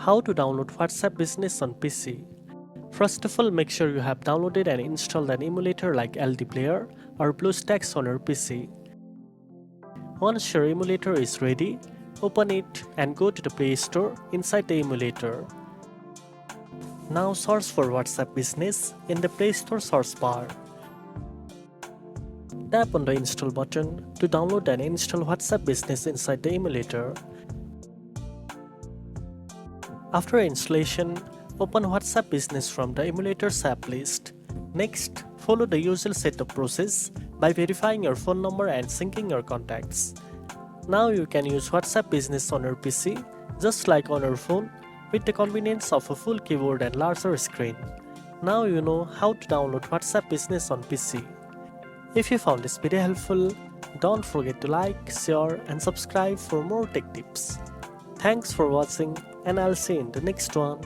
How to download WhatsApp Business on PC. First of all, make sure you have downloaded and installed an emulator like LD Player or BlueStacks on your PC. Once your emulator is ready, open it and go to the Play Store inside the emulator. Now search for WhatsApp Business in the Play Store search bar. Tap on the install button to download and install WhatsApp Business inside the emulator. After installation, open WhatsApp Business from the emulator's app list. Next, follow the usual setup process by verifying your phone number and syncing your contacts. Now you can use WhatsApp Business on your PC just like on your phone with the convenience of a full keyboard and larger screen. Now you know how to download WhatsApp Business on PC. If you found this video helpful, don't forget to like, share and subscribe for more tech tips. Thanks for watching and I'll see you in the next one.